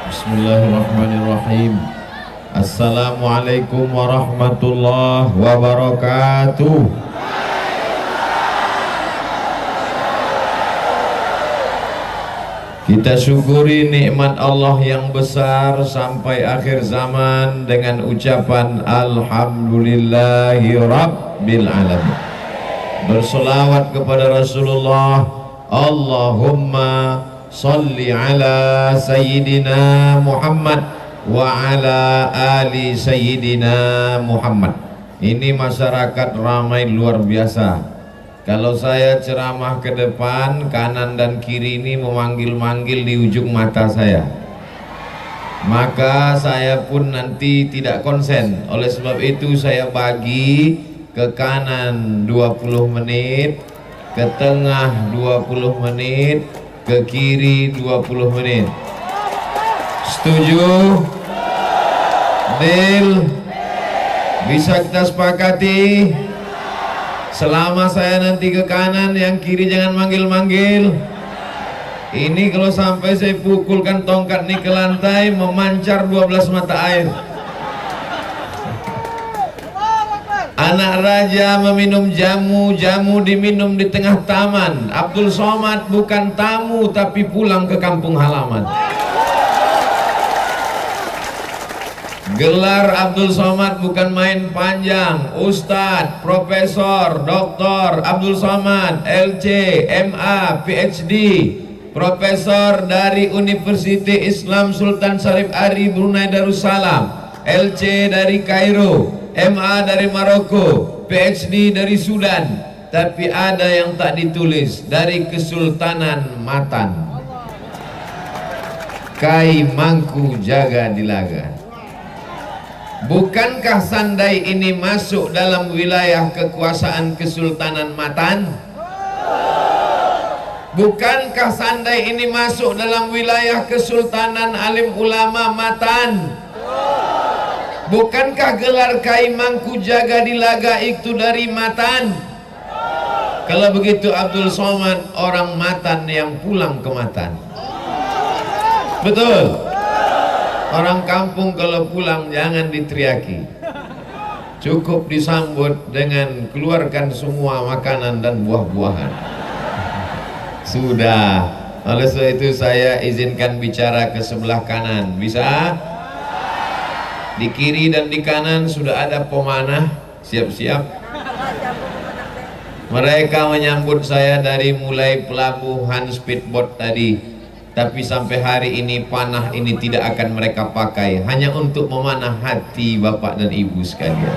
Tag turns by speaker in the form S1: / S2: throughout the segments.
S1: Bismillahirrahmanirrahim. Assalamualaikum warahmatullahi wabarakatuh. Kita syukuri nikmat Allah yang besar sampai akhir zaman dengan ucapan Alhamdulillahi Rabbil Alamin. Berselawat kepada Rasulullah. Allahumma salli ala Sayyidina Muhammad wa ala ali Sayyidina Muhammad. Ini masyarakat ramai luar biasa. Kalau saya ceramah ke depan, kanan dan kiri ini memanggil-manggil di ujung mata saya, maka saya pun nanti tidak konsen. Oleh sebab itu saya bagi ke kanan 20 menit, ke tengah 20 menit, ke kiri 20 menit. Setuju? Deal? Bisa kita sepakati? Selama saya nanti ke kanan, yang kiri jangan manggil-manggil. Ini kalau sampai saya pukulkan tongkat ini ke lantai, memancar 12 mata air. Anak raja meminum jamu, jamu diminum di tengah taman. Abdul Somad bukan tamu tapi pulang ke kampung halaman. Gelar Abdul Somad bukan main panjang. Ustadz, Profesor, Doktor Abdul Somad, LC, MA, PhD, Profesor dari Universiti Islam Sultan Syarif Ari Brunei Darussalam, LC dari Kairo, MA dari Maroko, PhD dari Sudan. Tapi ada yang tak ditulis, dari Kesultanan Matan. Kai Mangku Jaga Dilaga. Bukankah Sandai ini masuk dalam wilayah kekuasaan Kesultanan Matan? Bukankah Sandai ini masuk dalam wilayah Kesultanan Alim Ulama Matan? Bukankah gelar Kai Mangku Jaga Dilaga itu dari Matan? Kalau begitu Abdul Somad orang Matan yang pulang ke Matan. Betul? Orang kampung kalau pulang jangan diteriaki, cukup disambut dengan keluarkan semua makanan dan buah-buahan. Sudah. Oleh sebab itu saya izinkan bicara ke sebelah kanan. Bisa? Di kiri dan di kanan sudah ada pemanah, siap-siap. Mereka menyambut saya dari mulai pelabuhan speedboat tadi. Tapi sampai hari ini panah ini tidak akan mereka pakai, hanya untuk memanah hati bapak dan ibu sekalian.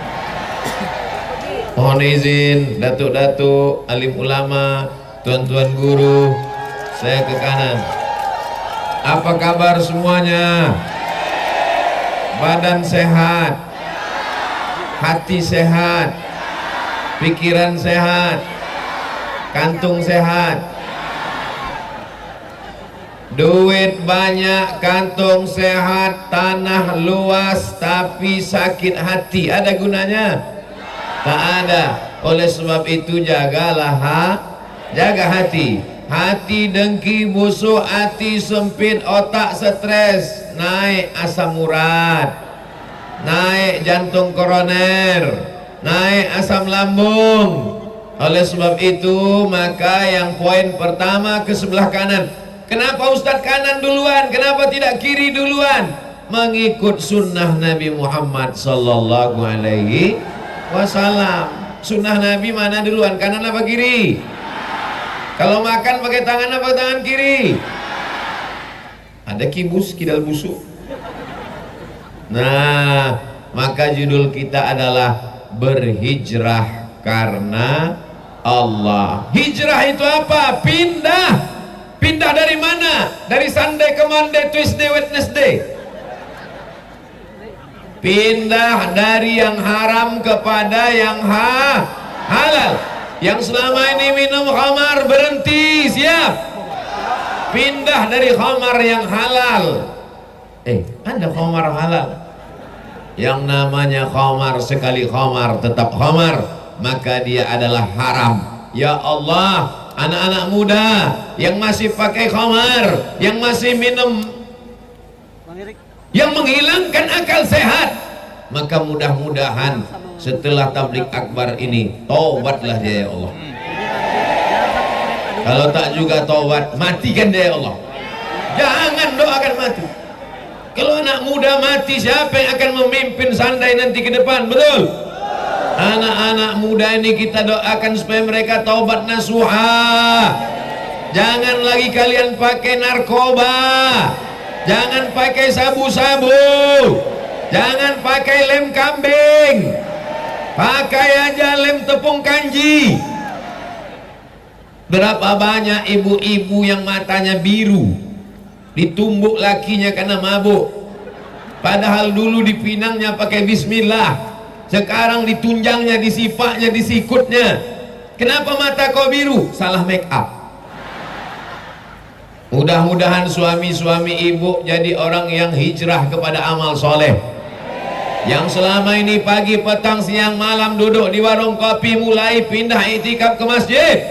S1: Mohon izin datuk-datuk, alim ulama, tuan-tuan guru, saya ke kanan. Apa kabar semuanya? Badan sehat, hati sehat, pikiran sehat, kantung sehat. Duit banyak, kantong sehat, tanah luas, tapi sakit hati. Ada gunanya? Tak ada. Oleh sebab itu jagalah jaga hati. Hati dengki, busuk, hati sempit, otak stres, naik asam urat, naik jantung koroner, naik asam lambung. Oleh sebab itu maka yang poin pertama ke sebelah kanan. Kenapa Ustadz kanan duluan? Kenapa tidak kiri duluan? Mengikut sunnah Nabi Muhammad sallallahu alaihi wasallam. Sunnah Nabi mana duluan? Kanan apa kiri? Kalau makan pakai tangan apa tangan kiri? Ada kibus, kidal busuk. Nah, maka judul kita adalah berhijrah karena Allah. Hijrah itu apa? Pindah. Pindah dari mana? Dari Sunday ke Monday, Tuesday, Wednesday. Pindah dari yang haram kepada yang halal. Yang selama ini minum khamar berhenti, siap. Pindah dari khamar yang halal. Ada khamar halal. Yang namanya khamar, sekali khamar tetap khamar, maka dia adalah haram. Ya Allah, anak-anak muda yang masih pakai khamar, yang masih minum yang menghilangkan akal sehat. Maka mudah-mudahan setelah tablik akbar ini taubatlah dia ya Allah. Kalau tak juga taubat, matikan dia ya Allah. Jangan doakan mati. Kalau anak muda mati, siapa yang akan memimpin Sandai nanti ke depan? Betul? Anak-anak muda ini kita doakan supaya mereka taubat nasuha. Jangan lagi kalian pakai narkoba, jangan pakai sabu-sabu, jangan pakai lem kambing, pakai aja lem tepung kanji. Berapa banyak ibu-ibu yang matanya biru, ditumbuk lakinya karena mabuk, padahal dulu dipinangnya pakai bismillah, sekarang ditunjangnya, disipaknya, disikutnya. Kenapa mata kau biru? Salah make up. Mudah-mudahan suami-suami ibu jadi orang yang hijrah kepada amal soleh, yang selama ini pagi, petang, siang, malam duduk di warung kopi mulai pindah iktikaf ke masjid,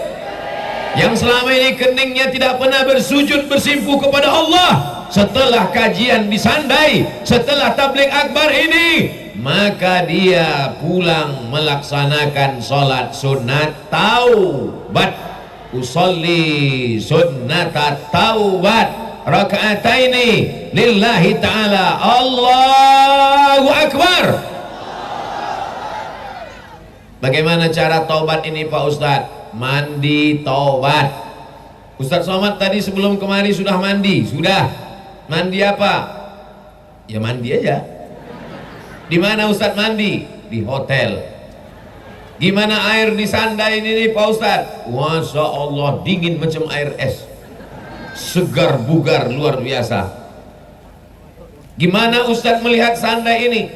S1: yang selama ini keningnya tidak pernah bersujud bersimpuh kepada Allah. Setelah kajian di Sandai, setelah tabligh akbar ini, maka dia pulang melaksanakan sholat sunat taubat. Usolli sunnata taubat raka'ataini lillahi ta'ala. Allahu Akbar. Bagaimana cara taubat ini Pak Ustadz? Mandi taubat. Ustadz Somad tadi sebelum kemari sudah mandi. Sudah. Mandi apa? Ya mandi aja. Di mana Ustadz mandi? Di hotel. Gimana air di Sandai ini nih Pak Ustadz? Masya Allah, dingin macam air es, segar bugar luar biasa. Gimana Ustadz melihat Sandai ini?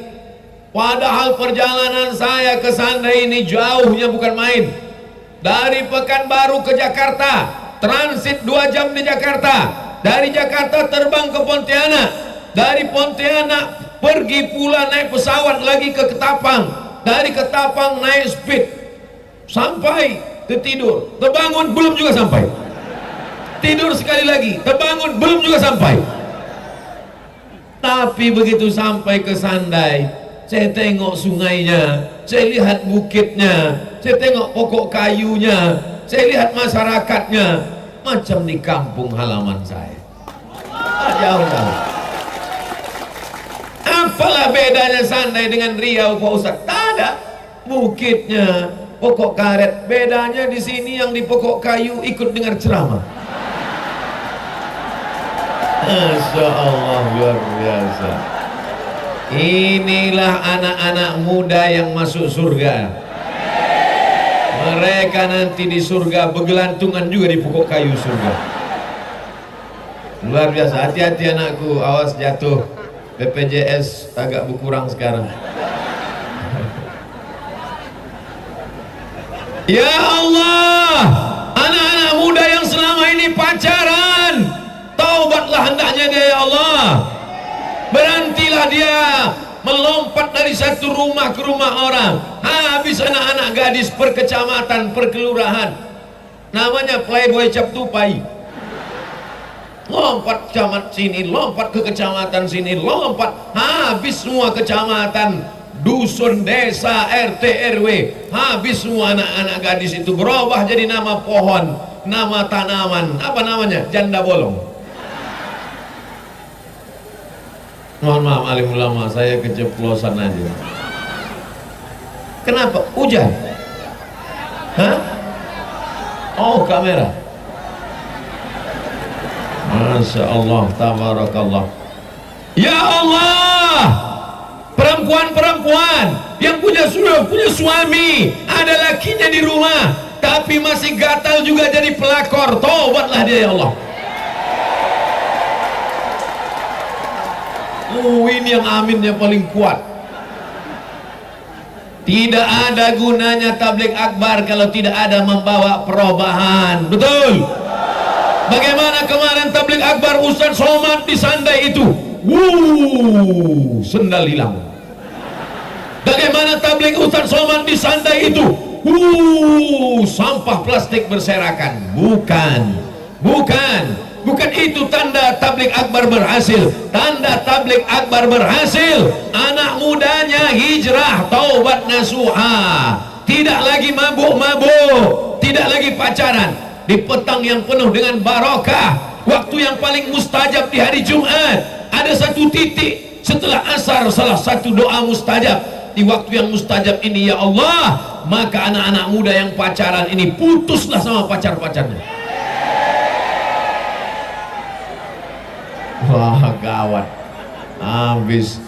S1: Padahal perjalanan saya ke Sandai ini jauhnya bukan main. Dari Pekanbaru ke Jakarta, transit 2 jam di Jakarta. Dari Jakarta terbang ke Pontianak, dari Pontianak pergi pula naik pesawat lagi ke Ketapang, dari Ketapang naik speed sampai tertidur, terbangun belum juga sampai, tidur sekali lagi, terbangun belum juga sampai. Tapi begitu sampai ke Sandai, saya tengok sungainya, saya lihat bukitnya, saya tengok pokok kayunya, saya lihat masyarakatnya, macam di kampung halaman saya. Jauh-jauh. Apalah bedanya Sandai dengan Riau Pak Ustaz? Tak ada. Bukitnya, pokok karet. Bedanya di sini yang di pokok kayu ikut dengar ceramah. Masya Allah, luar biasa. Inilah anak-anak muda yang masuk surga. Mereka nanti di surga bergelantungan juga di pokok kayu surga. Luar biasa. Hati-hati anakku, awas jatuh. BPJS agak berkurang sekarang. Ya Allah, anak-anak muda yang selama ini pacaran, taubatlah hendaknya dia ya Allah. Berhentilah dia melompat dari satu rumah ke rumah orang. Habis anak-anak gadis per kecamatan, per kelurahan, namanya playboy cap tupai. Lompat camat sini, lompat ke kecamatan sini, lompat habis semua kecamatan, dusun, desa, RT, RW, habis semua anak-anak gadis itu berubah jadi nama pohon, nama tanaman, apa namanya? Janda bolong. Mohon maaf alim ulama, saya keceplosan aja. Kenapa? Hujan? Hah? Oh, kamera. Masya Allah, tabarakallah. Ya Allah, perempuan-perempuan yang punya suami, ada lakinya di rumah, tapi masih gatal juga jadi pelakor, taubatlah dia ya Allah. Ini yang aminnya paling kuat. Tidak ada gunanya tabligh akbar kalau tidak ada membawa perubahan. Betul? Bagaimana kemarin tabligh akbar Ustaz Somad di Sandai itu? Sendal hilang. Bagaimana tabligh Ustaz Somad di Sandai itu? Sampah plastik berserakan. Bukan. Bukan itu tanda tablik akbar berhasil. Tanda tablik akbar berhasil, anak mudanya hijrah, taubat nasuha, tidak lagi mabuk-mabuk, tidak lagi pacaran. Di petang yang penuh dengan barokah, waktu yang paling mustajab di hari Jumat, ada satu titik setelah asar, salah satu doa mustajab. Di waktu yang mustajab ini, ya Allah, maka anak-anak muda yang pacaran ini putuslah sama pacar-pacarnya. Wah, gawat, habis.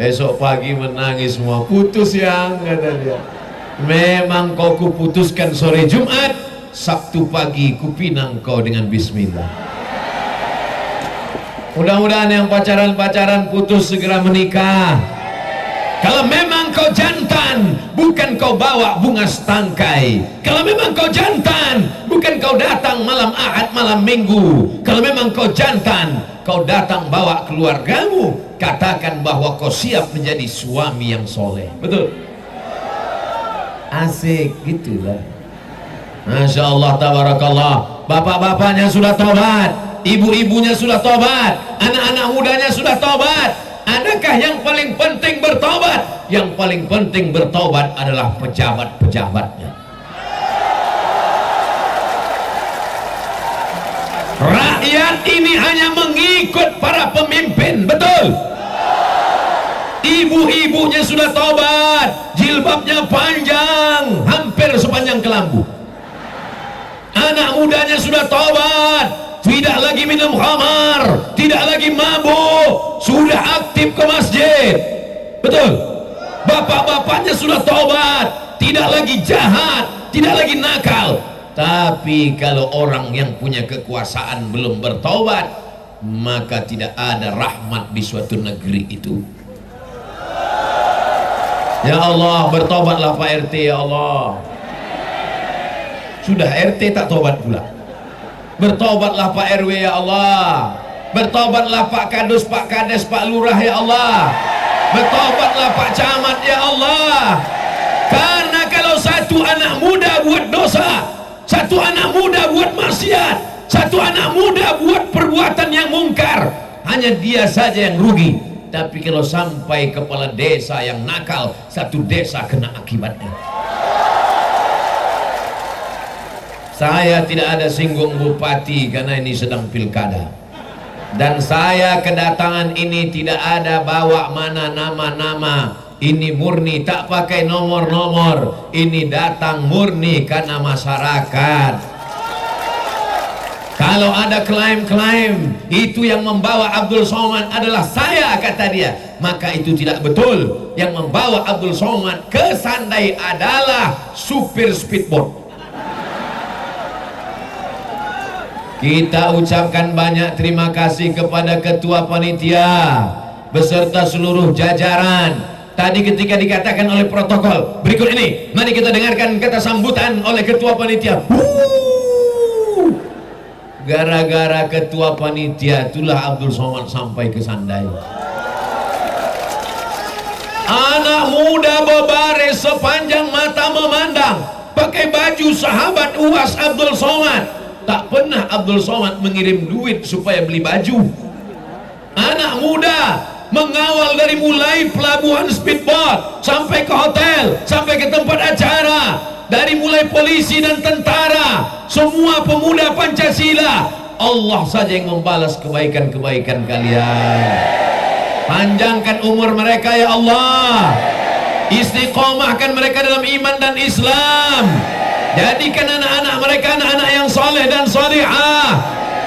S1: Besok pagi menangis semua, putus yang, kata dia. Memang kau kuputuskan sore Jumat, Sabtu pagi kupinang kau dengan bismillah. Mudah-mudahan yang pacaran-pacaran putus segera menikah. Kalau memang kau jantan, bukan kau bawa bunga setangkai. Kalau memang kau jantan, bukan kau datang malam Ahad, malam Minggu. Kalau memang kau jantan, kau datang bawa keluargamu. Katakan bahwa kau siap menjadi suami yang soleh. Betul? Asik gitulah. Masya Allah, tabarakallah. Bapak-bapaknya sudah tobat, ibu-ibunya sudah tobat, anak-anak mudanya sudah tobat. Adakah yang paling penting bertobat? Yang paling penting bertobat adalah pejabat-pejabatnya. Rakyat ini hanya mengikut para pemimpin, betul? Ibu-ibunya sudah tobat, jilbabnya panjang, hampir sepanjang kelambu. Anak mudanya sudah tobat, tidak lagi minum khamar, tidak lagi mabuk, sudah aktif ke masjid. Betul? Bapak-bapaknya sudah tobat, tidak lagi jahat, tidak lagi nakal. Tapi kalau orang yang punya kekuasaan belum bertobat, maka tidak ada rahmat di suatu negeri itu. Ya Allah, bertobatlah Pak RT, ya Allah. Sudah RT tak tobat pula. Bertobatlah Pak RW, ya Allah. Bertobatlah Pak Kadus, Pak Kades, Pak Lurah, ya Allah. Bertobatlah Pak Camat, ya Allah. Karena kalau satu anak muda buat dosa, satu anak muda buat maksiat, satu anak muda buat perbuatan yang mungkar, hanya dia saja yang rugi. Tapi kalau sampai kepala desa yang nakal, satu desa kena akibatnya. Saya tidak ada singgung bupati karena ini sedang pilkada. Dan saya kedatangan ini tidak ada bawa mana nama-nama. Ini murni tak pakai nomor-nomor. Ini datang murni karena masyarakat. Kalau ada klaim-klaim itu yang membawa Abdul Somad adalah saya, kata dia, maka itu tidak betul. Yang membawa Abdul Somad ke Sandai adalah supir speedboat. Kita ucapkan banyak terima kasih kepada ketua panitia beserta seluruh jajaran. Tadi ketika dikatakan oleh protokol, berikut ini mari kita dengarkan kata sambutan oleh ketua panitia. Gara-gara ketua panitia itulah Abdul Somad sampai ke Sandai. Anak muda berbaris sepanjang mata memandang, pakai baju sahabat UAS Abdul Somad. Tak pernah Abdul Somad mengirim duit supaya beli baju. Anak muda mengawal dari mulai pelabuhan speedboat sampai ke hotel, sampai ke tempat acara, dari mulai polisi dan tentara, semua pemuda Pancasila. Allah saja yang membalas kebaikan-kebaikan kalian. Panjangkan umur mereka, ya Allah. Istiqomahkan mereka dalam iman dan Islam. Jadikan anak-anak mereka anak-anak yang soleh dan solihah.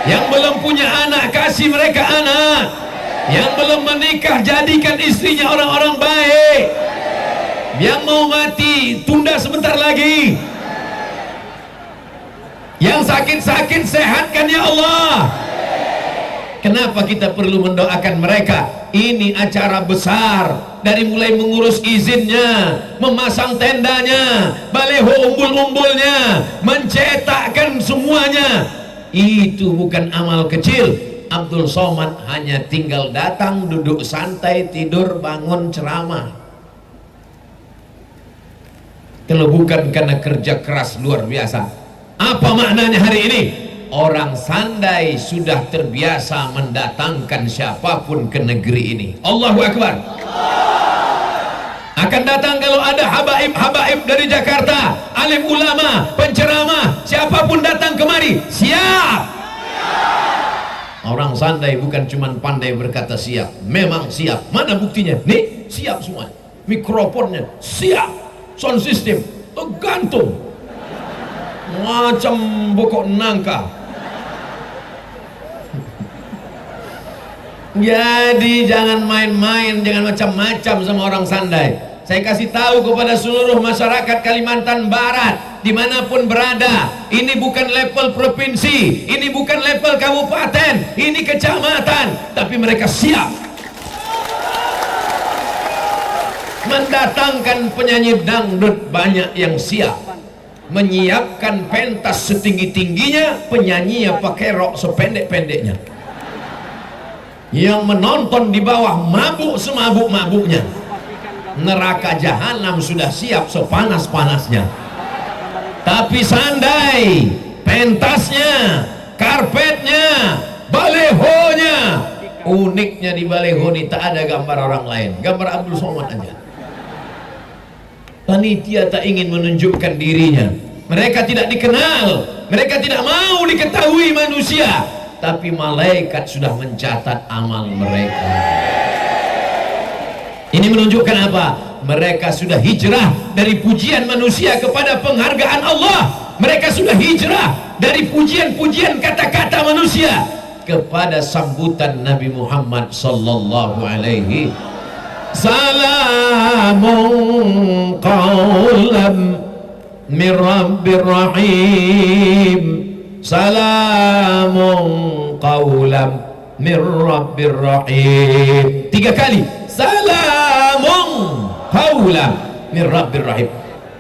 S1: Yang belum punya anak, kasih mereka anak. Yang belum menikah, jadikan istrinya orang-orang baik. Yang mau mati, tunda sebentar lagi. Yang sakit-sakit, sehatkan ya Allah. Kenapa kita perlu mendoakan mereka? Ini acara besar. Dari mulai mengurus izinnya, memasang tendanya, baleho umbul-umbulnya, mencetakkan semuanya. Itu bukan amal kecil. Abdul Somad hanya tinggal datang, duduk santai, tidur, bangun, ceramah. Kalau bukan karena kerja keras luar biasa. Apa maknanya hari ini? orang Sandai sudah terbiasa mendatangkan siapapun ke negeri ini. Allahu Akbar. Akan datang kalau ada habaib-habaib dari Jakarta, alim ulama, penceramah, siapapun datang kemari, siap. Orang Sandai bukan cuma pandai berkata siap, memang siap. Mana buktinya? Nih, siap semua. Mikrofonnya siap, sound system gantung macam pokok nangka. Jadi jangan main-main, jangan macam-macam sama orang Sandai. Saya kasih tahu kepada seluruh masyarakat Kalimantan Barat, dimanapun berada, ini bukan level provinsi, ini bukan level kabupaten, ini kecamatan, tapi mereka siap mendatangkan penyanyi dangdut banyak yang siap, menyiapkan pentas setinggi-tingginya, penyanyinya pakai rok sependek-pendeknya, yang menonton di bawah mabuk semabuk-mabuknya. Neraka jahanam sudah siap sepanas-panasnya. Tapi Sandai, pentasnya, karpetnya, balehonya, uniknya di baleho ini tak ada gambar orang lain, gambar Abdul Somad aja. Panitia tak ingin menunjukkan dirinya, mereka tidak dikenal, mereka tidak mau diketahui manusia, tapi malaikat sudah mencatat amal mereka. Ini menunjukkan apa? Mereka sudah hijrah dari pujian manusia kepada penghargaan Allah. Mereka sudah hijrah dari pujian-pujian kata-kata manusia kepada sambutan Nabi Muhammad sallallahu alaihi. Salamun qawlam min Rabbir Rahim. Salamun qawlam min Rabbir Rahim. 3 kali. Salamun qawlam min Rabbir Rahim.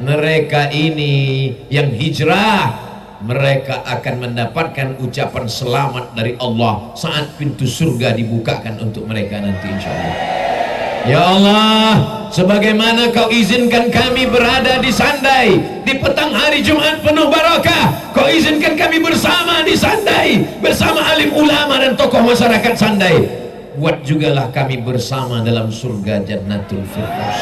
S1: Mereka ini yang hijrah, mereka akan mendapatkan ucapan selamat dari Allah saat pintu surga dibukakan untuk mereka nanti insyaallah. Ya Allah, sebagaimana kau izinkan kami berada di Sandai di petang hari Jumat penuh barakah, kau izinkan kami bersama di Sandai bersama alim ulama dan tokoh masyarakat Sandai, buat jugalah kami bersama dalam surga Jannatul Firdaus.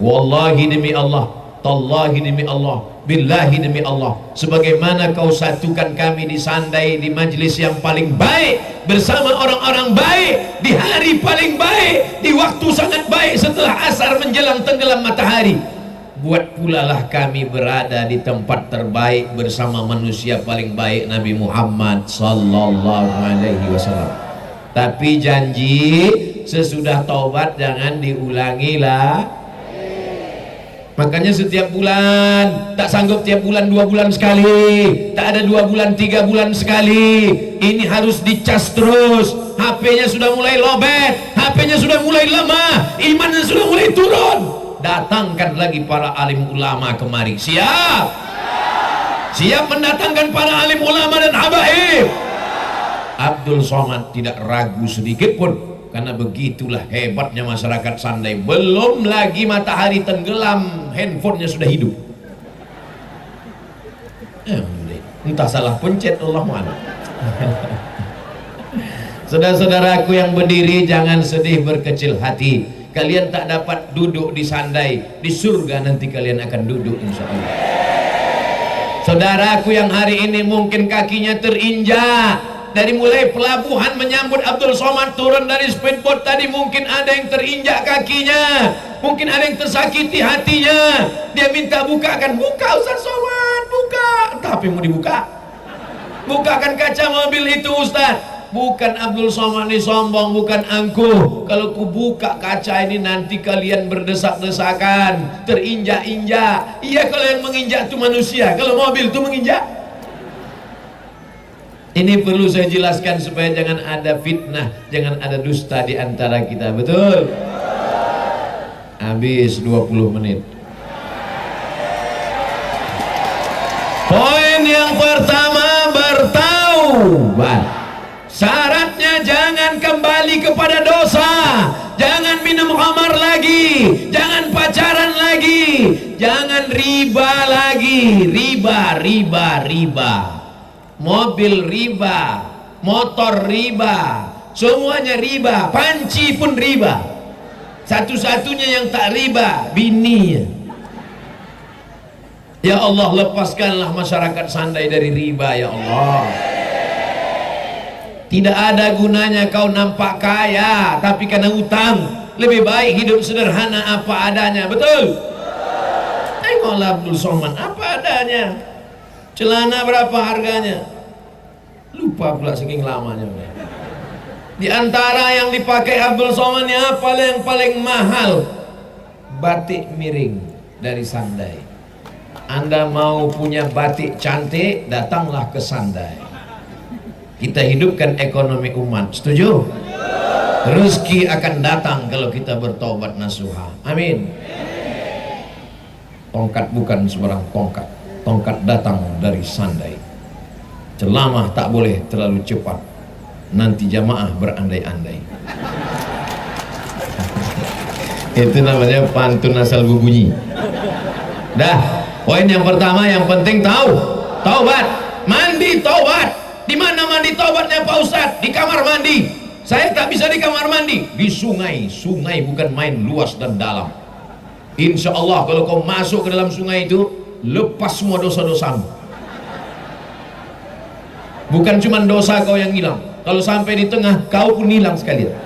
S1: Wallahi demi Allah, tallahi demi Allah, billahi demi Allah, sebagaimana kau satukan kami di Sandai di majlis yang paling baik bersama orang-orang baik di hari paling baik, di waktu sangat baik setelah asar menjelang tenggelam matahari, buat pula lah kami berada di tempat terbaik bersama manusia paling baik Nabi Muhammad sallallahu alaihi wasallam. Tapi janji sesudah taubat jangan diulangi lah. Makanya setiap bulan, tak sanggup tiap bulan 2 bulan sekali, tak ada 2 bulan 3 bulan sekali, ini harus dicas terus. HP-nya sudah mulai lobet, HP-nya sudah mulai lemah, imannya sudah mulai turun. Datangkan lagi para alim ulama kemari. Siap? Siap mendatangkan para alim ulama dan habaib. Abdul Somad tidak ragu sedikit pun, karena begitulah hebatnya masyarakat Sandai. Belum lagi matahari tenggelam, handphonenya sudah hidup. Entah salah pencet Allah mana. Saudara-saudaraku yang berdiri, jangan sedih berkecil hati. Kalian tak dapat duduk di Sandai, di surga nanti kalian akan duduk insya Allah. Saudaraku yang hari ini mungkin kakinya terinjak, dari mulai pelabuhan menyambut Abdul Somad turun dari speedboat tadi, mungkin ada yang terinjak kakinya, mungkin ada yang tersakiti hatinya. Dia minta bukakan, buka Ustaz Somad, buka. Tapi mau dibuka, bukakan kaca mobil itu Ustaz. Bukan Abdul Somad ini sombong, bukan angkuh. Kalau ku buka kaca ini nanti kalian berdesak-desakan, terinjak-injak. Iya, kalau yang menginjak itu manusia, kalau mobil itu menginjak. Ini perlu saya jelaskan supaya jangan ada fitnah, jangan ada dusta di antara kita. Betul? Habis 20 menit. Poin yang pertama, bertaubat. Syaratnya jangan kembali kepada dosa, jangan minum khamar lagi, jangan pacaran lagi, jangan riba lagi. Riba. Mobil riba, motor riba, semuanya riba. Panci pun riba. Satu-satunya yang tak riba bini. Ya Allah, lepaskanlah masyarakat Sandai dari riba ya Allah. Tidak ada gunanya kau nampak kaya tapi karena utang. Lebih baik hidup sederhana apa adanya. Betul? Tengoklah Abdul Somad apa adanya. Celana berapa harganya? Lupa pula saking lamanya. Di antara yang dipakai Abdul Somad apa yang paling mahal? Batik miring dari Sandai. Anda mau punya batik cantik, datanglah ke Sandai. Kita hidupkan ekonomi umat. Setuju? Rezeki akan datang kalau kita bertobat nasuha. Amin. Tongkat bukan sembarang tongkat. Tongkat datang dari Sandai. Ceramah tak boleh terlalu cepat. Nanti jamaah berandai-andai. Itu namanya pantun asal berbunyi. Dah. Poin yang pertama yang penting taubat, mandi taubat. Di mana mandi taubatnya Pak Ustadz? Di kamar mandi. Saya tak bisa di kamar mandi, di sungai. Sungai bukan main luas dan dalam. Insya Allah kalau kau masuk ke dalam sungai itu, lepas semua dosa-dosamu. Bukan cuma dosa kau yang hilang, kalau sampai di tengah kau pun hilang sekalian.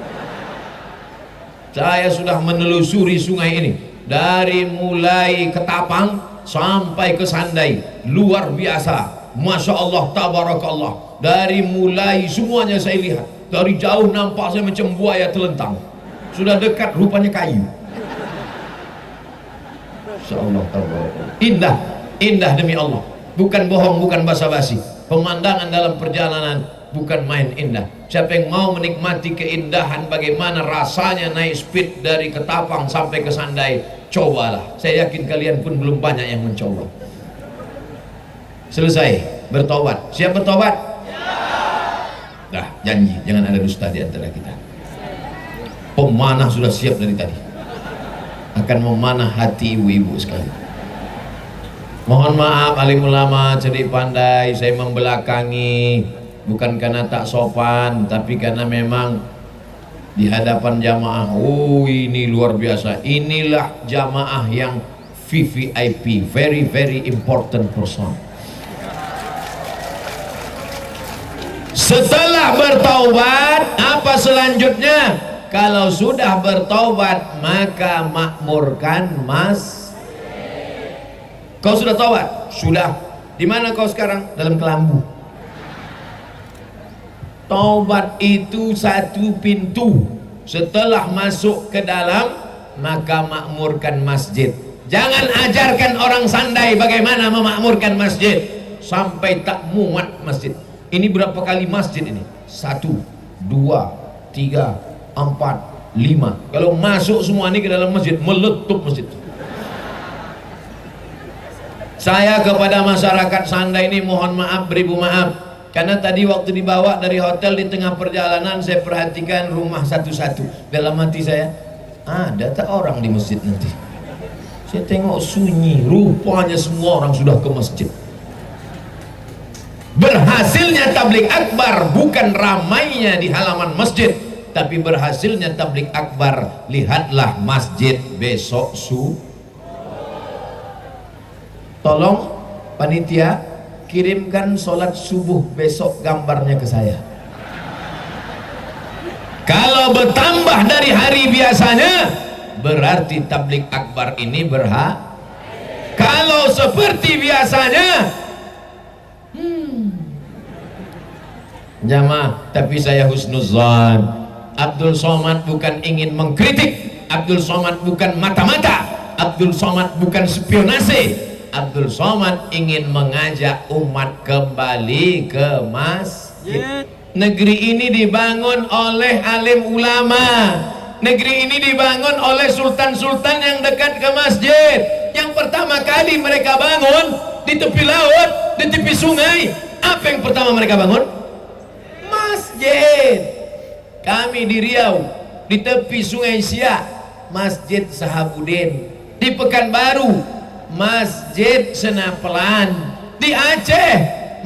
S1: Saya sudah menelusuri sungai ini dari mulai Ketapang sampai ke Sandai, luar biasa, Masya Allah, tabarakallah. Dari mulai semuanya saya lihat, dari jauh nampak saya macam buaya telentang, sudah dekat rupanya kayu. Masya Allah, tabarakallah. Indah demi Allah, bukan bohong, bukan basa-basi. Pemandangan dalam perjalanan bukan main indah. Siapa yang mau menikmati keindahan bagaimana rasanya naik speed dari Ketapang sampai ke Sandai, cobalah. Saya yakin kalian pun belum banyak yang mencoba. Selesai bertobat. Siap bertobat? Dah, janji jangan ada dusta di antara kita. Pemanah sudah siap dari tadi, akan memanah hati ibu-ibu sekali. Mohon maaf alim ulama, cerdik pandai, saya membelakangi bukan karena tak sopan, tapi karena memang di hadapan jamaah, oh ini luar biasa. Inilah jamaah yang VVIP, very very important person. Setelah bertaubat, apa selanjutnya? Kalau sudah bertaubat, maka makmurkan mas. Kau sudah taubat? Sudah. Di mana kau sekarang? Dalam kelambu. Taubat itu satu pintu. Setelah masuk ke dalam, maka makmurkan masjid. Jangan ajarkan orang Sandai bagaimana memakmurkan masjid sampai tak muat masjid. Ini berapa kali masjid ini? 1, 2, 3, 4, 5. Kalau masuk semua ini ke dalam masjid, meletup masjid. Saya kepada masyarakat Sandai ini mohon maaf, beribu maaf, karena tadi waktu dibawa dari hotel di tengah perjalanan saya perhatikan rumah satu-satu. Dalam hati saya, ada tak orang di masjid nanti? Saya tengok sunyi, rupanya semua orang sudah ke masjid. Berhasilnya tabligh akbar bukan ramainya di halaman masjid, tapi berhasilnya tabligh akbar, lihatlah masjid besok Tolong panitia kirimkan sholat subuh besok gambarnya ke saya. Kalau bertambah dari hari biasanya, berarti tabligh akbar ini Kalau seperti biasanya, jamaah, tapi saya husnuzan. Abdul Somad bukan ingin mengkritik, Abdul Somad bukan mata-mata, Abdul Somad bukan spionase. Abdul Somad ingin mengajak umat kembali ke masjid. Negeri ini dibangun oleh alim ulama. Negeri ini dibangun oleh sultan-sultan yang dekat ke masjid. Yang pertama kali mereka bangun di tepi laut, di tepi sungai. Apa yang pertama mereka bangun? Masjid. Kami di Riau, di tepi sungai Siak, Masjid Sahabudin. di Pekanbaru Masjid Senapelan, di Aceh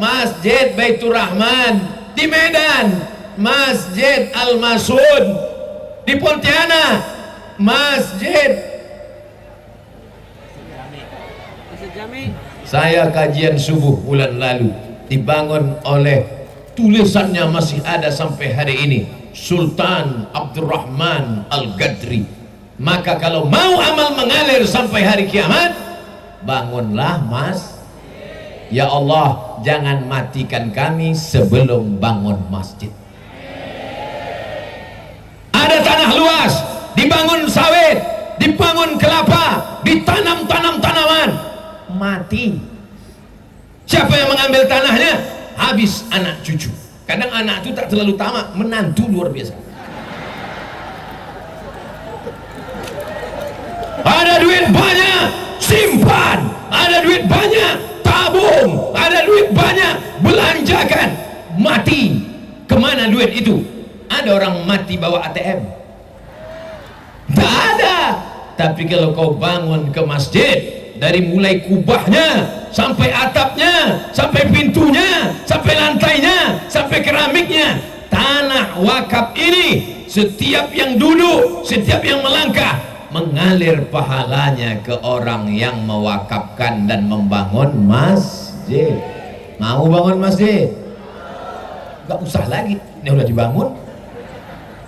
S1: Masjid Baitur Rahman, di Medan Masjid Al-Masud, di Pontianak Masjid. Saya kajian subuh bulan lalu dibangun oleh, tulisannya masih ada sampai hari ini, Sultan Abdurrahman Al-Gadri. Maka kalau mau amal mengalir sampai hari kiamat, bangunlah Mas. Ya Allah, jangan matikan kami sebelum bangun masjid. Ada tanah luas, dibangun sawit, dibangun kelapa, ditanam tanaman, mati. Siapa yang mengambil tanahnya? Habis anak cucu. Kadang anak itu tak terlalu tamak, menantu luar biasa. Ada duit banyak, simpan. Ada duit banyak, tabung. Ada duit banyak, belanjakan. Mati, kemana duit itu? Ada orang mati bawa ATM? Tak ada. Tapi kalau kau bangun ke masjid, dari mulai kubahnya sampai atapnya, sampai pintunya, sampai lantainya, sampai keramiknya, tanah wakaf ini, setiap yang duduk, setiap yang melangkah, mengalir pahalanya ke orang yang mewakafkan dan membangun masjid. Mau bangun masjid? Gak usah lagi, ini udah dibangun.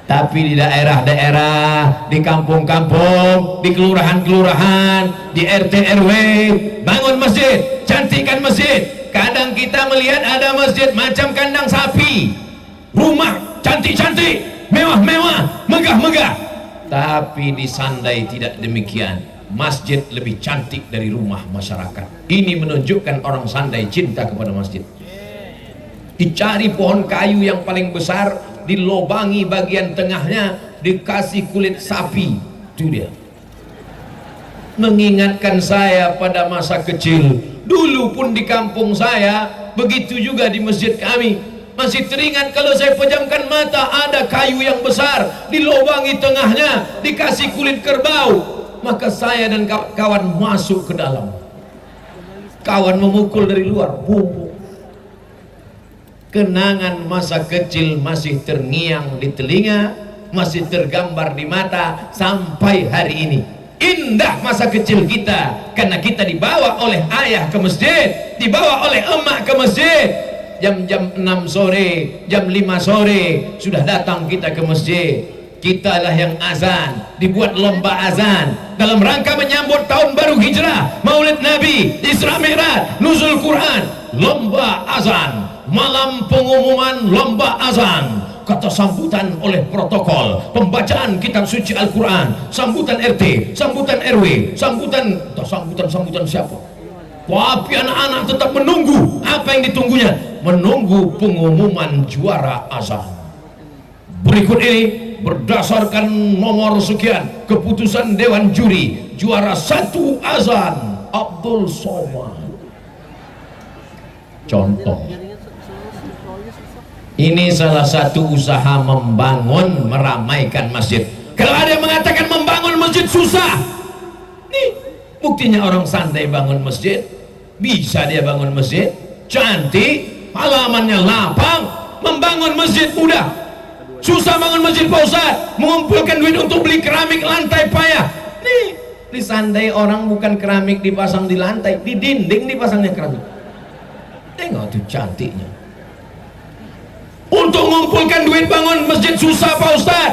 S1: Tapi di daerah-daerah, di kampung-kampung, di kelurahan-kelurahan, di RT RW, bangun masjid, cantikkan masjid. Kadang kita melihat ada masjid macam kandang sapi, rumah cantik-cantik, mewah-mewah, megah-megah. Tapi di Sandai tidak demikian. Masjid lebih cantik dari rumah masyarakat. Ini menunjukkan orang Sandai cinta kepada masjid. Dicari pohon kayu yang paling besar, dilobangi bagian tengahnya, dikasih kulit sapi. Itu dia. Mengingatkan saya pada masa kecil. Dulu pun di kampung saya, begitu juga di masjid kami. Masih teringat kalau saya pejamkan mata, ada kayu yang besar, dilobangi tengahnya, dikasih kulit kerbau. Maka saya dan kawan masuk ke dalam. Kawan memukul dari luar, bumbu. Kenangan masa kecil masih terngiang di telinga, masih tergambar di mata sampai hari ini. Indah masa kecil kita, karena kita dibawa oleh ayah ke masjid, dibawa oleh emak ke masjid. Jam-jam 6 sore, jam 5 sore sudah datang kita ke masjid. Kitalah yang azan, dibuat lomba azan dalam rangka menyambut tahun baru hijrah, Maulid Nabi, Isra Mi'raj, Nuzul Quran, lomba azan. Malam pengumuman lomba azan, kata sambutan oleh protokol, pembacaan kitab suci Al-Quran, sambutan RT, sambutan RW, sambutan siapa? Tapi anak-anak tetap menunggu. Apa yang ditunggunya? Menunggu pengumuman juara azan. Berikut ini berdasarkan nomor sekian, keputusan Dewan Juri, juara 1 azan Abdul Somad. Contoh, ini salah satu usaha membangun, meramaikan masjid. Kalau ada yang mengatakan membangun masjid susah, nih buktinya orang Sandai bangun masjid. Bisa dia bangun masjid, cantik, halamannya lapang. Membangun masjid mudah. Susah bangun masjid Pak Ustaz, mengumpulkan duit untuk beli keramik lantai payah. Nih di Sandai orang bukan keramik dipasang di lantai, di dinding dipasangnya keramik. Tengok tuh cantiknya. Untuk mengumpulkan duit bangun masjid susah Pak Ustaz.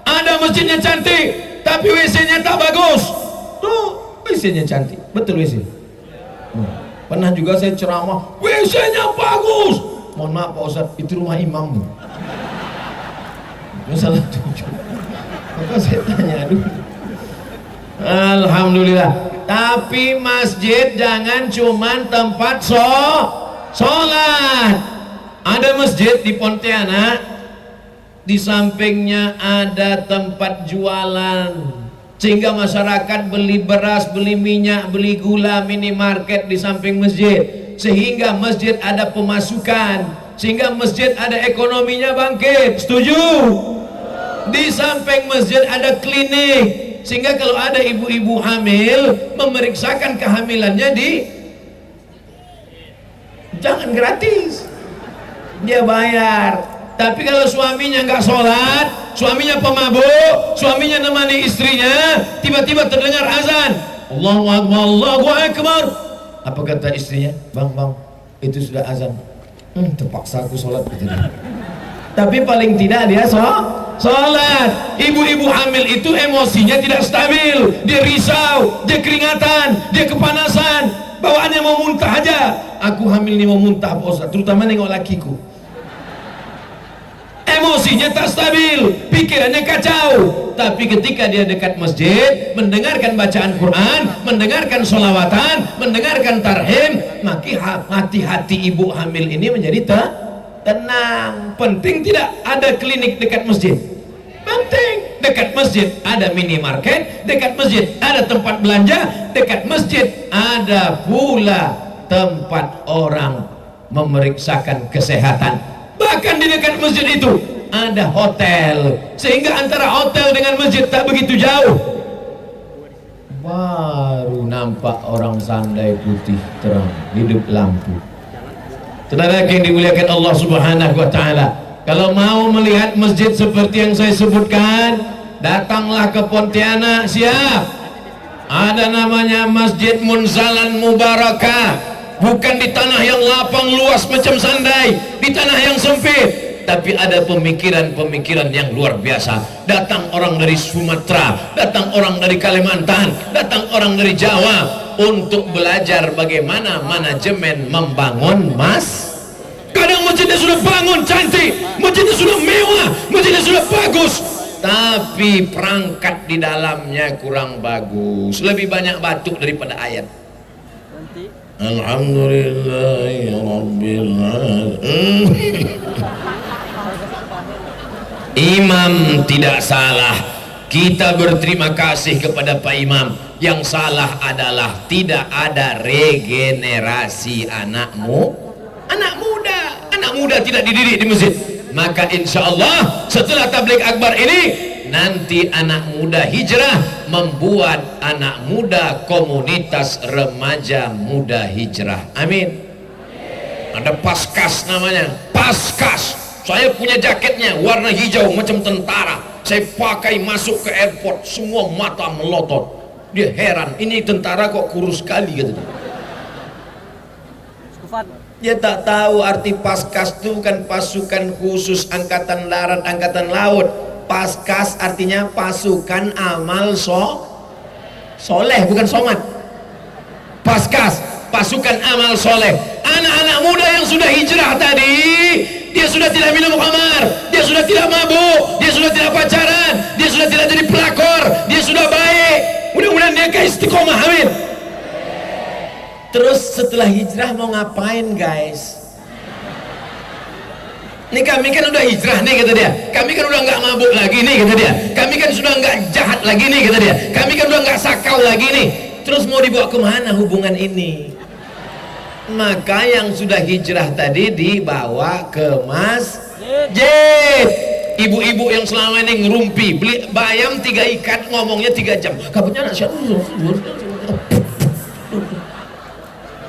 S1: Ada masjidnya cantik, tapi WC-nya tak bagus. Tuh, WC-nya cantik, betul WC. Pernah juga saya ceramah, WC-nya bagus. Mohon maaf Pak Ustaz, itu rumah imam. Salah tujuh. Maka saya tanya dulu. Alhamdulillah. Tapi masjid jangan cuman tempat sholat. Ada masjid di Pontianak, di sampingnya ada tempat jualan, sehingga masyarakat beli beras, beli minyak, beli gula, minimarket di samping masjid, sehingga masjid ada pemasukan, sehingga masjid ada ekonominya bangkit. Setuju? Di samping masjid ada klinik, Sehingga kalau ada ibu-ibu hamil memeriksakan kehamilannya jangan gratis, dia bayar. Tapi kalau suaminya nggak sholat, suaminya pemabuk, suaminya nemani istrinya, tiba-tiba terdengar azan, Allahu Akbar, Allahu Akbar. Apa kata istrinya? Bang, itu sudah azan. Terpaksa aku sholat. Tapi paling tidak dia sholat. Ibu-ibu hamil itu emosinya tidak stabil, dia risau, dia keringatan, dia kepanasan, bawaannya mau muntah aja. Aku hamil ini mau muntah Pak Ustaz, terutama nengok lakiku. Emosinya tak stabil, pikirannya kacau. Tapi ketika dia dekat masjid, mendengarkan bacaan Quran, mendengarkan sholawatan, mendengarkan tarhim, maka hati-hati ibu hamil ini menjadi tenang. Penting tidak ada klinik dekat masjid? Penting. Dekat masjid ada minimarket, dekat masjid ada tempat belanja, dekat masjid ada pula tempat orang memeriksakan kesehatan. Bahkan di dekat masjid itu ada hotel, sehingga antara hotel dengan masjid tak begitu jauh. Baru nampak orang sandai putih terang, hidup lampu. Saudara yang dimuliakan Allah Subhanahu wa Ta'ala, kalau mau melihat masjid seperti yang saya sebutkan, datanglah ke Pontianak. Siap? Ada namanya Masjid Munzalan Mubarakah. Bukan di tanah yang lapang luas macam Sandai, di tanah yang sempit, tapi ada pemikiran-pemikiran yang luar biasa. Datang orang dari Sumatera, datang orang dari Kalimantan, datang orang dari Jawa untuk belajar bagaimana manajemen membangun Kadang masjidnya sudah bangun cantik, masjidnya sudah mewah, masjidnya sudah bagus, tapi perangkat di dalamnya kurang bagus, lebih banyak batuk daripada ayat. Alhamdulillahirabbil alamin. Imam tidak salah, kita berterima kasih kepada Pak Imam. Yang salah adalah tidak ada regenerasi anak muda tidak dididik di masjid. Maka insya Allah setelah tabligh akbar ini, nanti anak muda hijrah membuat anak muda komunitas remaja muda hijrah. Amin. Ada Paskas namanya, Paskas. Saya punya jaketnya warna hijau macam tentara, saya pakai masuk ke airport, semua mata melotot. Dia heran, ini tentara kok kurus sekali gitu. Dia tak tahu arti Paskas itu bukan pasukan khusus angkatan darat, angkatan laut. Paskas artinya pasukan amal soleh, bukan somat. Paskas, pasukan amal soleh. Anak-anak muda yang sudah hijrah tadi, dia sudah tidak minum khamar, dia sudah tidak mabuk, dia sudah tidak pacaran, dia sudah tidak jadi pelakor, dia sudah baik. Mudah-mudahan dia ke istiqomah, amin. Terus setelah hijrah mau ngapain guys? Nih kami kan udah hijrah nih kata dia, kami kan udah nggak mabuk lagi nih kata dia, kami kan sudah nggak jahat lagi nih kata dia, kami kan udah nggak sakau lagi nih. Terus mau dibawa kemana hubungan ini? Maka yang sudah hijrah tadi dibawa ke masjid. Ibu-ibu yang selama ini ngerumpi beli bayam 3 ikat, ngomongnya 3 jam, kabarnya anak siapa?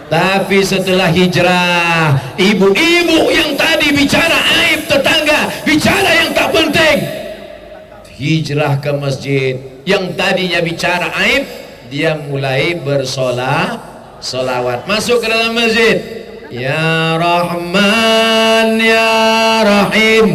S1: Tapi setelah hijrah, ibu-ibu yang tadi bicara aib tetangga, bicara yang tak penting, hijrah ke masjid. Yang tadinya bicara aib, dia mulai bersolawat, masuk ke dalam masjid. Ya Rahman ya Rahim,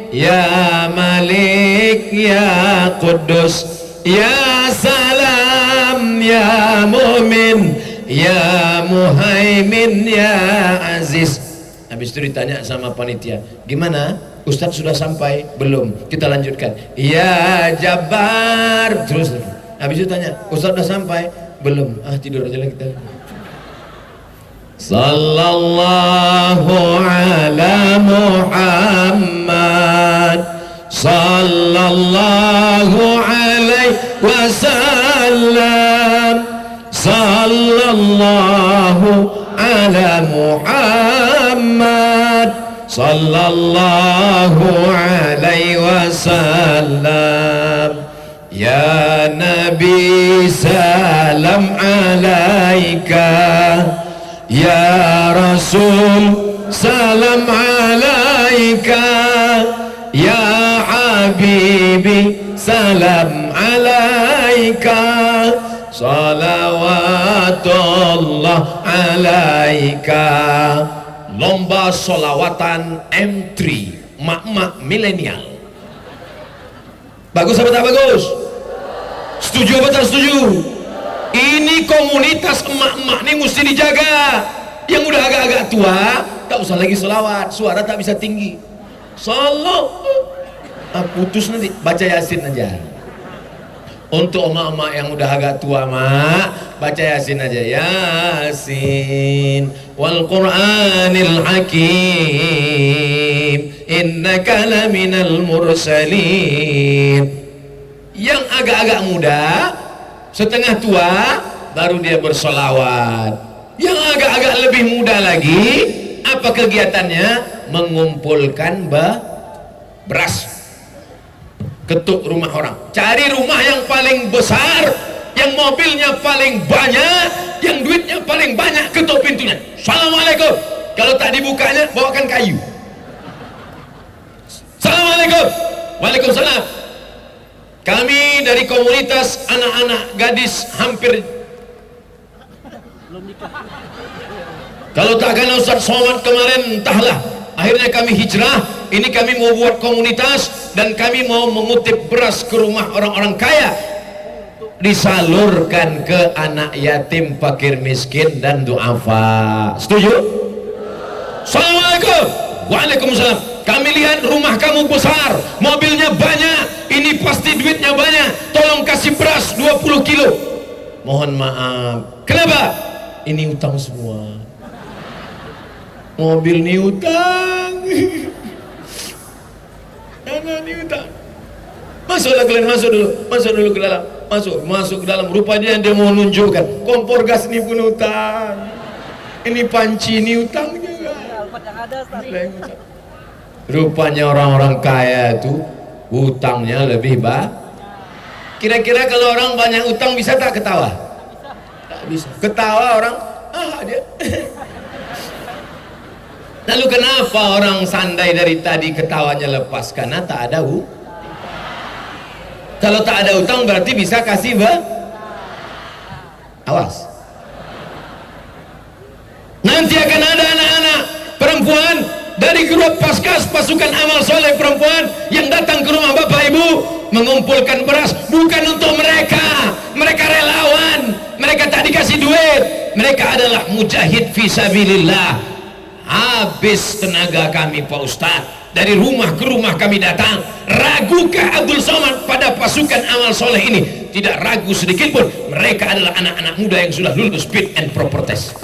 S1: ya Malik ya Quddus, ya Salam ya Mu'min, ya Muhaimin ya Aziz. Habis itu ditanya sama panitia, gimana Ustadz sudah sampai? Belum, kita lanjutkan. Ya Jabbar. Terus habis itu tanya, Ustadz sudah sampai? Belum. Tidur aja lah kita. Sallallahu ala Muhammad, sallallahu alaihi wasallam, sallallahu ala Muhammad, sallallahu alaihi wasallam. Ya Nabi salam alaika, Ya Rasul salam alaika, Ya Habibi salam alaika, salawatullah alaika. Lomba solawatan M3 mak-mak milenial. Bagus apa tak bagus? Setuju apa tak setuju? Ini komunitas emak-emak ini mesti dijaga. Yang udah agak-agak tua tak usah lagi selawat, suara tak bisa tinggi. Salah putus nanti, baca Yasin aja. Untuk emak-emak yang udah agak tua, mak, baca Yasin aja. Yasin wal Qur'anil Hakim, innaka laminal mursalin. Yang agak-agak muda, setengah tua, baru dia bersolawat. Yang agak-agak lebih muda lagi, apa kegiatannya? Mengumpulkan beras, ketuk rumah orang, cari rumah yang paling besar, yang mobilnya paling banyak, yang duitnya paling banyak, ketuk pintunya. Assalamualaikum. Kalau tak dibukanya, bawakan kayu. Assalamualaikum. Waalaikumsalam. Kami dari komunitas anak-anak gadis hampir, kalau tak karena Ustaz Somad kemarin entahlah, akhirnya kami hijrah. Ini kami mau buat komunitas dan kami mau mengutip beras ke rumah orang-orang kaya, disalurkan ke anak yatim, fakir miskin dan duafa. Setuju? Assalamualaikum. Waalaikumsalam. Kami lihat rumah kamu besar, mobilnya banyak, ini pasti duitnya banyak, tolong kasih beras 20 kilo. Mohon maaf, kenapa? Ini utang semua. Mobil ini utang, tanah ini utang. Masuklah kalian, masuk dulu ke dalam, masuk ke dalam. Rupanya dia mau menunjukkan kompor gas ini pun utang, ini panci ini utang juga. Rupanya orang-orang kaya itu hutangnya lebih banyak. Kira-kira kalau orang banyak utang bisa tak ketawa? Tak bisa. Ketawa orang, dia. Lalu kenapa orang sandai dari tadi ketawanya lepas? Karena tak ada utang. Kalau tak ada utang berarti bisa kasih awas. Nanti akan ada anak-anak perempuan dari grup Paskas, pasukan amal soleh perempuan, yang datang ke rumah bapak ibu mengumpulkan beras. Bukan untuk mereka, mereka relawan, mereka tak dikasih duit, mereka adalah mujahid fisabilillah. Habis tenaga kami Pak Ustadz, dari rumah ke rumah kami datang. Ragukah Abdul Somad pada pasukan amal soleh ini? Tidak ragu sedikit pun. Mereka adalah anak-anak muda yang sudah lulus fit and proper test.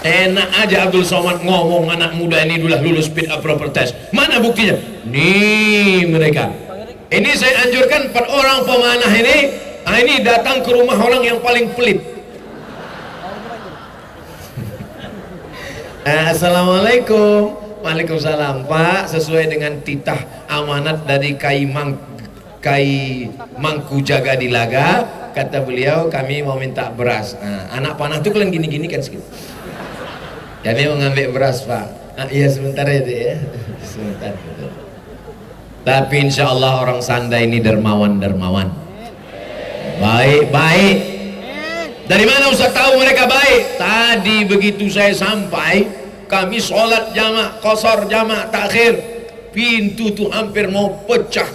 S1: Enak aja Abdul Somad ngomong anak muda ini sudah lulus fit and proper test. Mana buktinya? Nih mereka. Ini saya anjurkan 4 orang pemanah ini datang ke rumah orang yang paling pelit. Assalamualaikum. Waalaikumsalam. Pak, sesuai dengan titah amanat dari Kai Mangku Jaga di Laga, kata beliau kami mau minta beras. Anak panah itu kalian gini-gini kan sedikit. Kami mau ngambil beras Pak. Iya sebentar ya deh ya. Sebentar. Tapi insya Allah orang Sanda ini dermawan. Baik. Dari mana Ustaz tahu mereka baik? Tadi begitu saya sampai, kami sholat jamaah, qasar jamaah takhir, pintu tuh hampir mau pecah.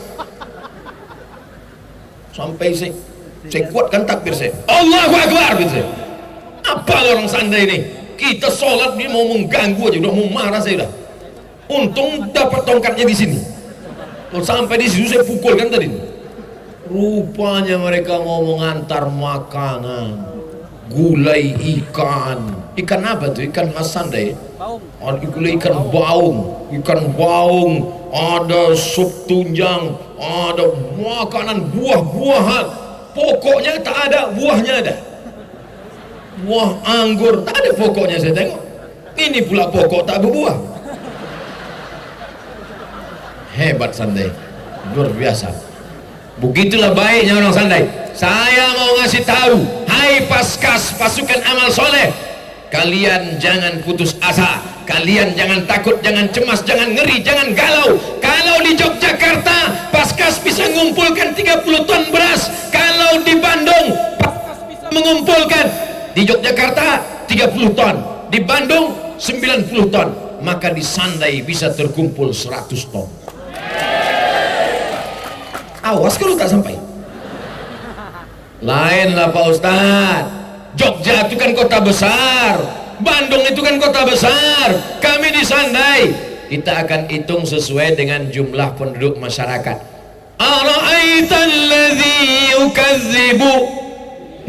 S1: Sampai saya kuatkan takbir saya, Allahu Akbar gitu. Apa orang Sanda ini? Kita sholat dia mau mengganggu aja, udah mau marah saya udah. Untung dapat tongkatnya di sini. Sampai di situ saya pukulkan tadi. Rupanya mereka mau mengantar makanan, gulai ikan apa tuh? Ikan khas Sanda ya? Gulai ikan baung, ada sup tunjang, ada makanan buah-buahan. Pokoknya tak ada, buahnya ada. Buah anggur tak ada pokoknya, saya tengok. Ini pula pokok tak berbuah. Hebat Sanda, luar biasa. Begitulah baiknya orang Sandai. Saya mau ngasih tahu, hai Paskas pasukan amal soleh, kalian jangan putus asa, kalian jangan takut, jangan cemas, jangan ngeri, jangan galau. Kalau di Yogyakarta Paskas bisa mengumpulkan 30 ton beras, kalau di Bandung Paskas bisa mengumpulkan, di Yogyakarta 30 ton, di Bandung 90 ton, maka di Sandai bisa terkumpul 100 ton. Awas kalau tak sampai. Lainlah Pak Ustadz, Jogja itu kan kota besar, Bandung itu kan kota besar, kami di Sandai kita akan hitung sesuai dengan jumlah penduduk masyarakat. Ara'aital ladzi yukadzibu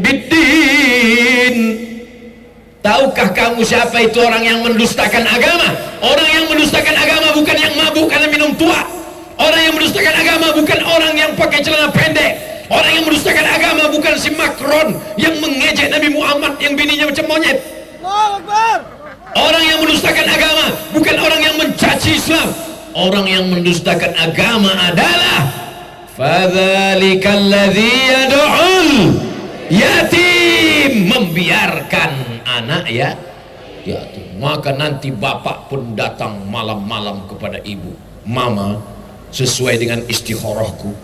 S1: biddin, tahukah kamu siapa itu orang yang mendustakan agama? Orang yang mendustakan agama bukan yang mabuk karena minum tua, orang yang mendustakan agama bukan orang yang pakai celana pendek, orang yang mendustakan agama bukan si Macron yang mengejek Nabi Muhammad yang bininya macam monyet. Orang yang mendustakan agama bukan orang yang mencaci Islam. Orang yang mendustakan agama adalah fadzalikal ladzi yad'ul yatim, membiarkan anak yatim. Maka nanti bapak pun datang malam-malam kepada ibu, mama, sesuai dengan istikharahku,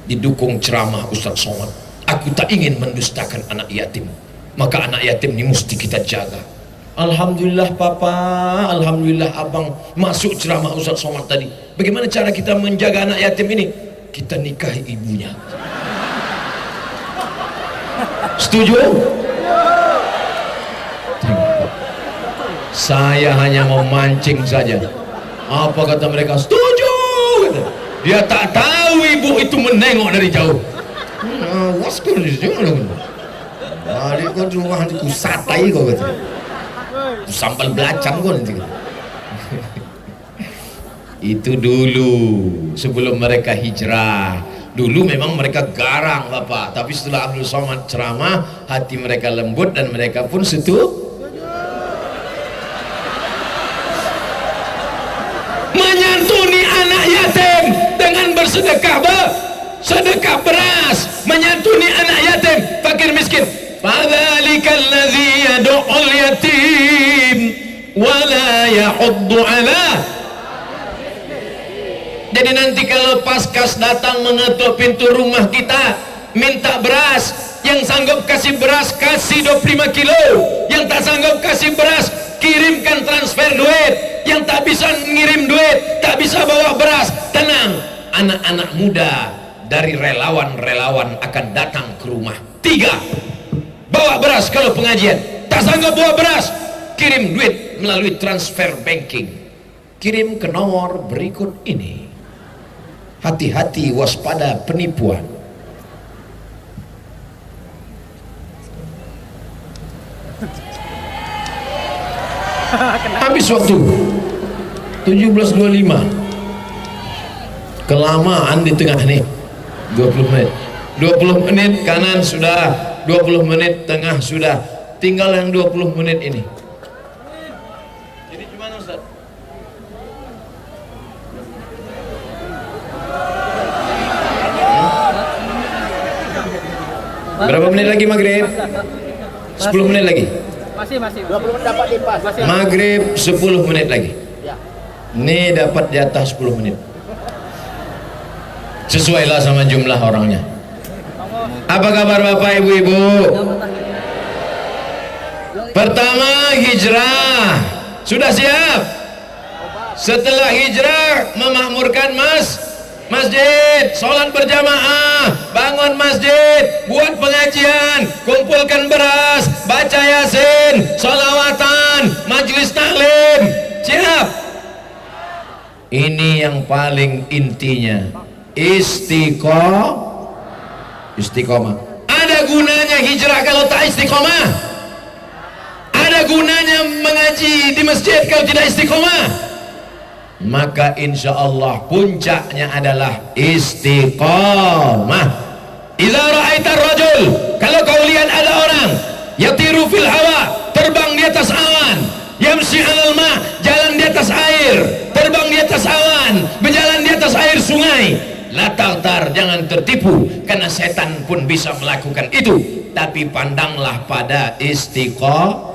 S1: didukung ceramah Ustaz Somad, aku tak ingin mendustakan anak yatim, maka anak yatim ini mesti kita jaga. Alhamdulillah papa, alhamdulillah abang masuk ceramah Ustaz Somad tadi. Bagaimana cara kita menjaga anak yatim ini? Kita nikahi ibunya. Setuju? Saya hanya mau mancing saja. Apa kata mereka? Setuju, kata. Dia tak tahu ibu itu menengok dari jauh. Waskur di sini. Balik kau rumah itu satai kau kata. Sambal belacan kau nanti. Itu dulu sebelum mereka hijrah. Dulu memang mereka garang Bapak, tapi setelah Abdul Somad ceramah, hati mereka lembut dan mereka pun setuju. Menyantuni anak yatim dengan sedekah beras, menyantuni anak yatim, fakir miskin. Fadzalikal ladzi yad'ul yatim wa la yahuddu 'ala. Jadi nanti kalau Paskas datang mengetuk pintu rumah kita minta beras, yang sanggup kasih beras kasih 25 kilo, yang tak sanggup kasih beras kirimkan transfer duit, yang tak bisa ngirim duit, tak bisa bawa beras, tenang, anak-anak muda dari relawan-relawan akan datang ke rumah. 3, bawa beras kalau pengajian, tak sanggup bawa beras, kirim duit melalui transfer banking, kirim ke nomor berikut ini. Hati-hati, waspada penipuan. Habis waktu 17.25, kelamaan di tengah nih. 20 menit 20 menit kanan sudah, 20 menit tengah sudah, tinggal yang 20 menit ini. Jadi gimana Ustaz? Berapa menit lagi maghrib? 10 menit lagi.
S2: Masih 20 menit dapat lipas.
S1: Maghrib 10 menit lagi. Ini dapat jatah 10 menit. Sesuailah sama jumlah orangnya. Apa kabar Bapak Ibu-ibu? Pertama, hijrah. Sudah siap? Setelah hijrah, memakmurkan masjid, sholat berjamaah, bangun masjid, buat pengajian, kumpulkan beras, baca yasin, sholawatan, majlis taklim. Siap? Ini yang paling intinya, istiqomah. Ada gunanya hijrah kalau tak istiqomah? Ada gunanya mengaji di masjid kalau tidak istiqomah? Maka insya Allah puncaknya adalah istiqomah. Idza ra'aita rajul, kalau kau lihat ada orang yatiru fil hawa, terbang di atas awan, yamshi 'alal ma, jalan di atas air, terbang di atas awan, berjalan di atas air sungai, la taghtar, jangan tertipu, karena setan pun bisa melakukan itu. Tapi pandanglah pada istiqomah.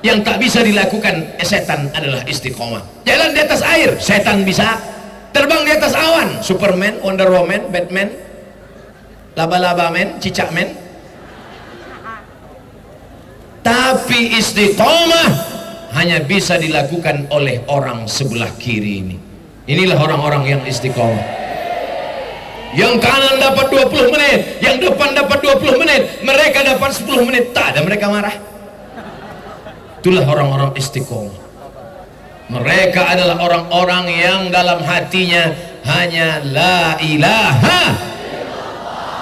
S1: Yang tak bisa dilakukan setan adalah istiqomah. Jalan di atas air, setan bisa. Terbang di atas awan, Superman, Wonder Woman, Batman, laba-laba man, cicak man. Tapi istiqomah hanya bisa dilakukan oleh orang sebelah kiri ini. Inilah orang-orang yang istiqomah. Yang kanan dapat 20 menit, yang depan dapat 20 menit, mereka dapat 10 menit, tak ada mereka marah. Itulah orang-orang istiqomah. Mereka adalah orang-orang yang dalam hatinya hanya la ilaha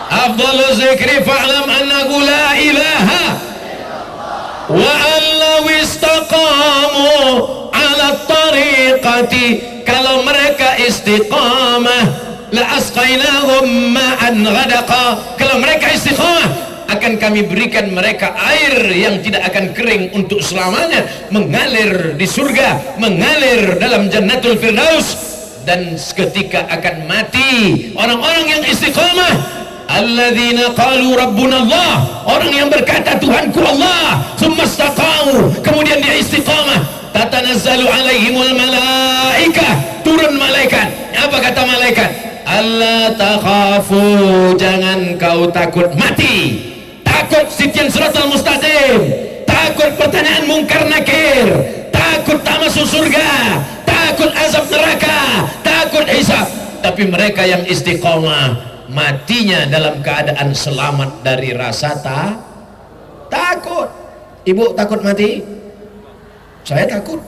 S1: afdalu zikri fa'lam annahu la ilaha wa allaw istaqamu ala tariqati. Kalau mereka istiqamah la asqainahum ma'an ghadaqa. Kalau mereka istiqamah, akan kami berikan mereka air yang tidak akan kering untuk selamanya, mengalir di surga, mengalir dalam jannatul firdaus. Dan seketika akan mati orang-orang yang istiqamah, alladzina qalu rabbuna Allah, orang yang berkata Tuhanku Allah, summa istaqamu, kemudian dia istiqamah, tatanazzalu alaihimul malaikah, turun malaikat. Apa kata malaikat? Allah takhafu, jangan kau takut mati, takut sitian siratal mustaqim, takut pertanyaan mungkar nakir, takut tak masuk surga, takut azab neraka, takut hisab. Tapi mereka yang istiqomah, matinya dalam keadaan selamat dari rasa takut. Ibu takut mati? Saya takut.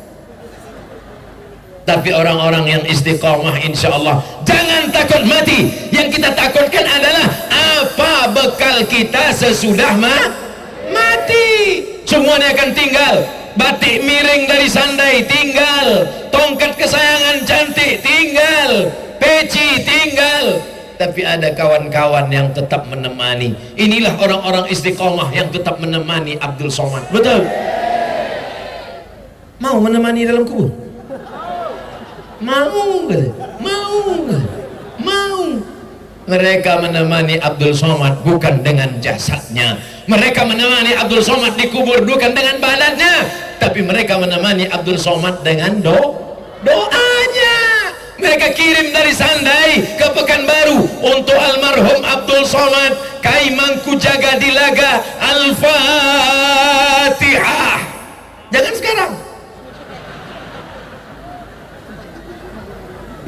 S1: Tapi orang-orang yang istiqomah insya Allah jangan takut mati. Yang kita takutkan adalah apa bekal kita sesudah mati. Semuanya akan tinggal. Batik miring dari sandai tinggal, tongkat kesayangan cantik tinggal, peci tinggal. Tapi ada kawan-kawan yang tetap menemani. Inilah orang-orang istiqomah yang tetap menemani Abdul Somad. Betul? Mau menemani dalam kubur? Mau, mau. Mereka menemani Abdul Somad bukan dengan jasadnya. Mereka menemani Abdul Somad di kubur bukan dengan badannya, tapi mereka menemani Abdul Somad dengan doanya. Mereka kirim dari Sandai ke Pekanbaru untuk almarhum Abdul Somad, Kai Mangku Jaga Dilaga, Al-Fatihah. Jangan sekarang.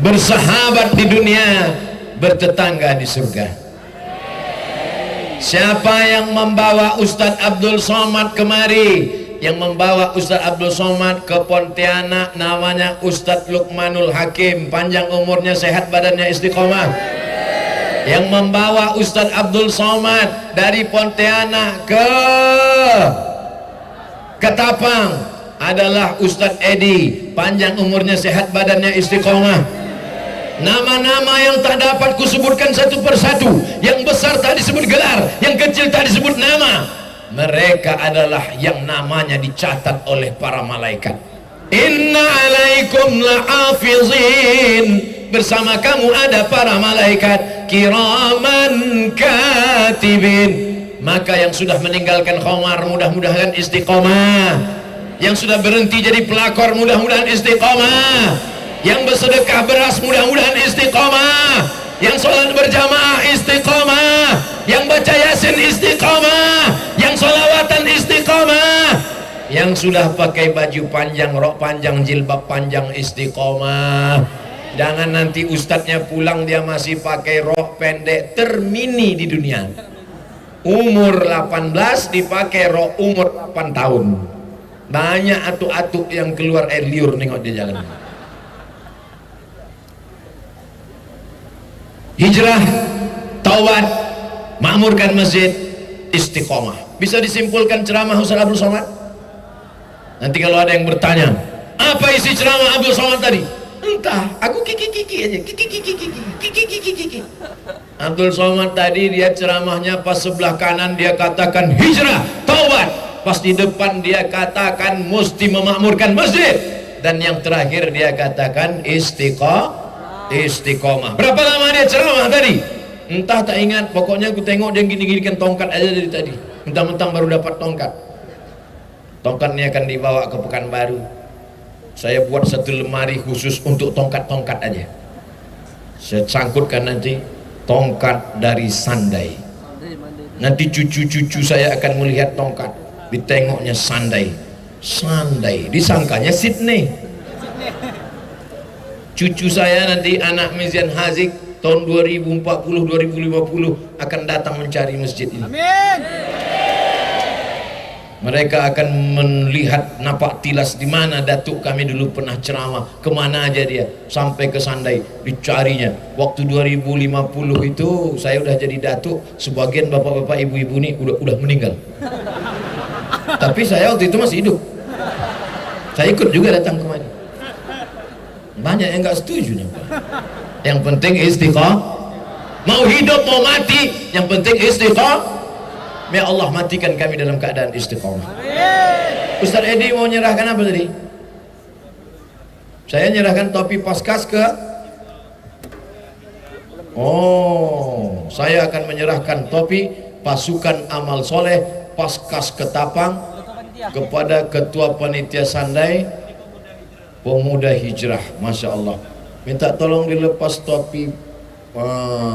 S1: Bersahabat di dunia, bertetangga di surga. Siapa yang membawa Ustadz Abdul Somad kemari? Yang membawa Ustadz Abdul Somad ke Pontianak namanya Ustadz Luqmanul Hakim, panjang umurnya, sehat badannya, istiqomah. Yang membawa Ustadz Abdul Somad dari Pontianak ke Ketapang adalah Ustadz Edi, panjang umurnya, sehat badannya, istiqomah. Nama-nama yang tak dapat kusebutkan satu persatu, yang besar tak disebut gelar, yang kecil tak disebut nama. Mereka adalah yang namanya dicatat oleh para malaikat. Inna alaikum la'afizin, bersama kamu ada para malaikat kiraman katibin. Maka yang sudah meninggalkan khamar mudah-mudahan istiqomah, yang sudah berhenti jadi pelakor mudah-mudahan istiqomah, yang bersedekah beras mudah-mudahan istiqomah, yang sholat berjamaah istiqomah, yang baca yasin istiqomah, yang sholawatan istiqomah, yang sudah pakai baju panjang, rok panjang, jilbab panjang istiqomah. Jangan nanti ustadznya pulang dia masih pakai rok pendek termini di dunia, umur 18 dipakai rok umur 8 tahun. Banyak atuk-atuk yang keluar air liur nengok di jalan. Hijrah, taubat, makmurkan masjid, istiqomah. Bisa disimpulkan ceramah Ustaz Abdul Somad? Nanti kalau ada yang bertanya, apa isi ceramah Abdul Somad tadi? Entah, aku kiki-kiki aja, kiki-kiki. Abdul Somad tadi dia ceramahnya pas sebelah kanan dia katakan hijrah, taubat, pas di depan dia katakan mesti memakmurkan masjid, dan yang terakhir dia katakan istiqomah. Istiqomah. Berapa lama dia ceramah tadi? Entah, tak ingat. Pokoknya aku tengok dia gini-ginikan tongkat aja dari tadi. Mentang-mentang baru dapat tongkat. Tongkatnya akan dibawa ke Pekanbaru. Saya buat satu lemari khusus untuk tongkat-tongkat aja. Saya sangkutkan nanti tongkat dari Sandai. Nanti cucu-cucu saya akan melihat tongkat, ditengoknya Sandai. Sandai, disangkanya Sydney. Cucu saya nanti anak Mizian Hazik tahun 2040-2050 akan datang mencari masjid ini.
S2: Amin.
S1: Mereka akan melihat napak tilas di mana datuk kami dulu pernah ceramah, kemana aja dia, sampai ke Sandai dicarinya. Waktu 2050 itu saya udah jadi datuk, sebagian bapak-bapak ibu-ibu ini udah meninggal. Tapi saya waktu itu masih hidup. Saya ikut juga datang kemari. Banyak yang nggak setuju nih. Yang penting istiqomah. Mau hidup mau mati, yang penting istiqomah. Ya Allah matikan kami dalam keadaan istiqomah. Ustaz Edi mau nyerahkan apa tadi? Saya nyerahkan topi Paskas ke. Oh, saya akan menyerahkan topi pasukan amal soleh Paskas Ketapang kepada Ketua Panitia Sandai Pemuda Hijrah. Masya Allah. Minta tolong dilepas topi.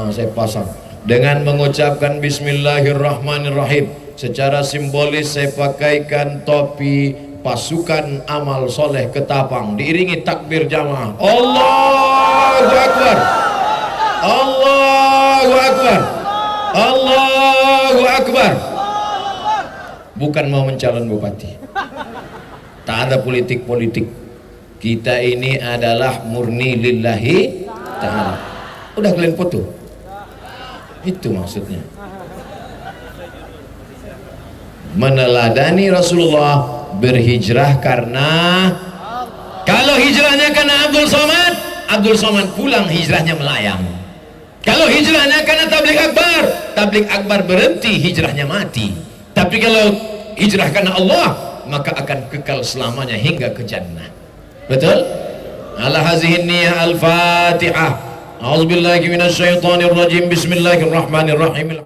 S1: Saya pasang dengan mengucapkan Bismillahirrahmanirrahim. Secara simbolis saya pakaikan topi pasukan amal soleh Ketapang, diiringi takbir jamaah. Allahu Akbar, Allahu Akbar, Allahu Akbar. Bukan mau mencalon bupati, tak ada politik-politik. Kita ini adalah murni lillahi ta'ala. Udah kalian foto? Itu maksudnya. Meneladani Rasulullah berhijrah karena, kalau hijrahnya karena Abdul Somad pulang hijrahnya melayang. Kalau hijrahnya karena tablik akbar berhenti, hijrahnya mati. Tapi kalau hijrah karena Allah, maka akan kekal selamanya hingga ke jannah. Betul? Ala hazihi niyah al-Fatihah. A'udzubillahi minasyaitonir rajim. Bismillahirrahmanirrahim.